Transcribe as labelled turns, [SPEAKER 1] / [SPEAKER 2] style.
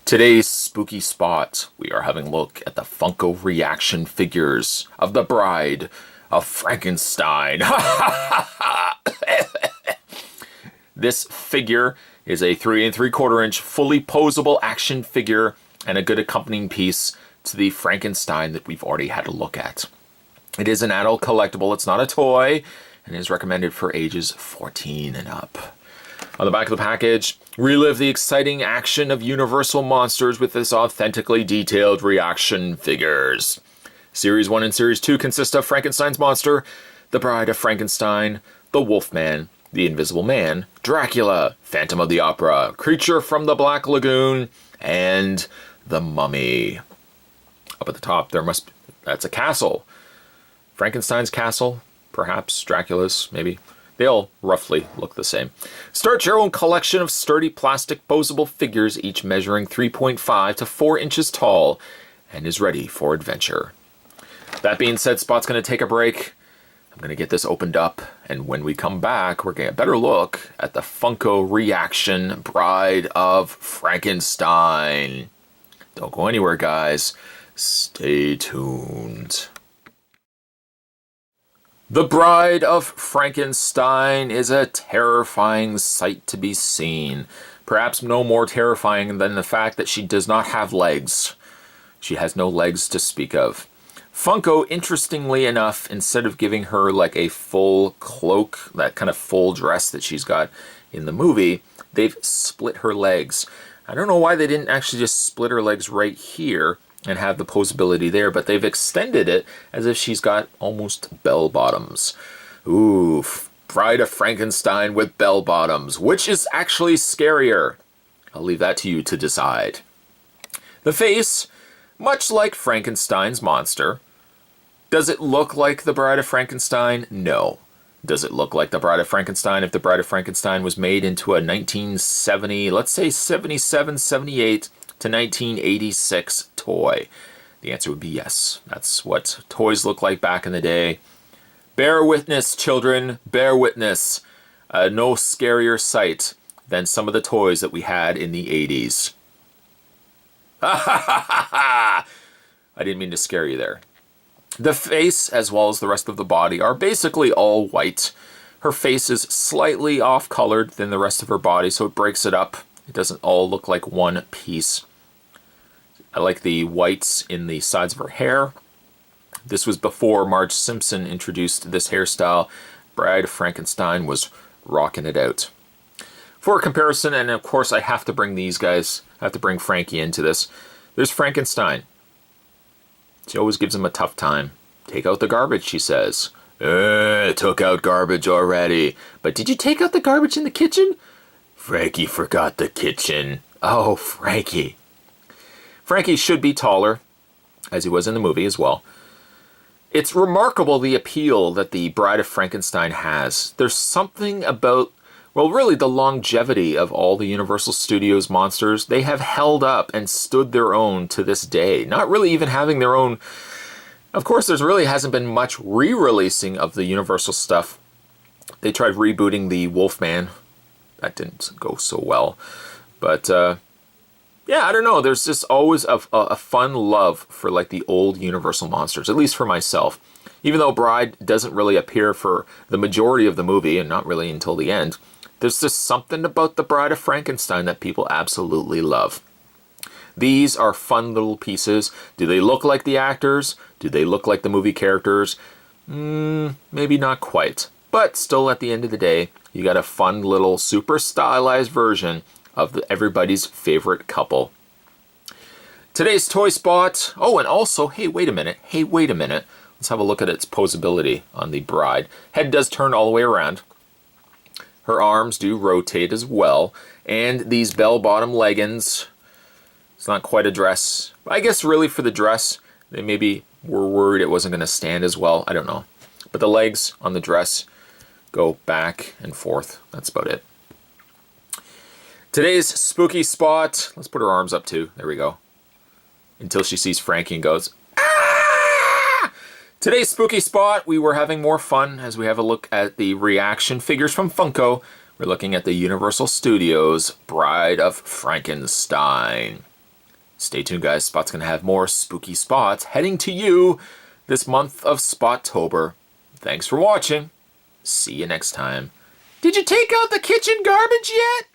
[SPEAKER 1] Today's spooky spot, we are having a look at the Funko reaction figures of the Bride of Frankenstein. This figure is a 3 3/4 inch fully posable action figure and a good accompanying piece to the Frankenstein that we've already had a look at. It is an adult collectible, it's not a toy, and is recommended for ages 14 and up. On the back of the package, relive the exciting action of Universal monsters with this authentically detailed reaction figures. Series 1 and Series 2 consist of Frankenstein's monster, the Bride of Frankenstein, the Wolfman, the Invisible Man, Dracula, Phantom of the Opera, Creature from the Black Lagoon, and the Mummy. Up at the top, that's a castle. Frankenstein's castle, perhaps Dracula's, maybe. They all roughly look the same. Start your own collection of sturdy plastic posable figures, each measuring 3.5 to 4 inches tall, and is ready for adventure. That being said, Spot's going to take a break. I'm going to get this opened up, and when we come back, we're going to get a better look at the Funko reaction Bride of Frankenstein. Don't go anywhere, guys. Stay tuned. The Bride of Frankenstein is a terrifying sight to be seen. Perhaps no more terrifying than the fact that she does not have legs. She has no legs to speak of. Funko, interestingly enough, instead of giving her like a full cloak, that kind of full dress that she's got in the movie, they've split her legs. I don't know why they didn't actually just split her legs right here and have the posability there, but they've extended it as if she's got almost bell bottoms. Ooh, Bride of Frankenstein with bell bottoms. Which is actually scarier? I'll leave that to you to decide. The face, much like Frankenstein's monster. Does it look like the Bride of Frankenstein? No. Does it look like the Bride of Frankenstein if the Bride of Frankenstein was made into a 1970, let's say 77, 78, to 1986 toy? The answer would be yes. That's what toys look like back in the day. Bear witness, children, bear witness. No scarier sight than some of the toys that we had in the 80s. I didn't mean to scare you there. The face, as well as the rest of the body, are basically all white. Her face is slightly off-colored than the rest of her body, so it breaks it up. It doesn't all look like one piece. I like the whites in the sides of her hair. This was before Marge Simpson introduced this hairstyle. Bride of Frankenstein was rocking it out. For comparison, and of course I have to bring these guys, I have to bring Frankie into this. There's Frankenstein. She always gives him a tough time. Take out the garbage, she says. Took out garbage already. But did you take out the garbage in the kitchen? Frankie forgot the kitchen. Oh, Frankie. Frankie should be taller, as he was in the movie as well. It's remarkable the appeal that the Bride of Frankenstein has. There's something about, well, really the longevity of all the Universal Studios monsters. They have held up and stood their own to this day. Not really even having their own. Of course, there really hasn't been much re-releasing of the Universal stuff. They tried rebooting the Wolfman. That didn't go so well. But, yeah, I don't know. There's just always a fun love for, like, the old Universal monsters, at least for myself. Even though Bride doesn't really appear for the majority of the movie, and not really until the end, there's just something about the Bride of Frankenstein that people absolutely love. These are fun little pieces. Do they look like the actors? Do they look like the movie characters? Maybe not quite. But still, at the end of the day, you got a fun little super stylized version of everybody's favorite couple. Today's toy spot. Oh, and also, hey, wait a minute. Let's have a look at its posability on the Bride. Head does turn all the way around. Her arms do rotate as well. And these bell-bottom leggings. It's not quite a dress. I guess really for the dress, they maybe were worried it wasn't going to stand as well. I don't know. But the legs on the dress go back and forth. That's about it. Today's spooky spot. Let's put her arms up too. There we go. Until she sees Frankie and goes, ah! Today's spooky spot, we were having more fun as we have a look at the reaction figures from Funko. We're looking at the Universal Studios Bride of Frankenstein. Stay tuned, guys. Spot's going to have more spooky spots heading to you this month of Spottober. Thanks for watching. See you next time. Did you take out the kitchen garbage yet?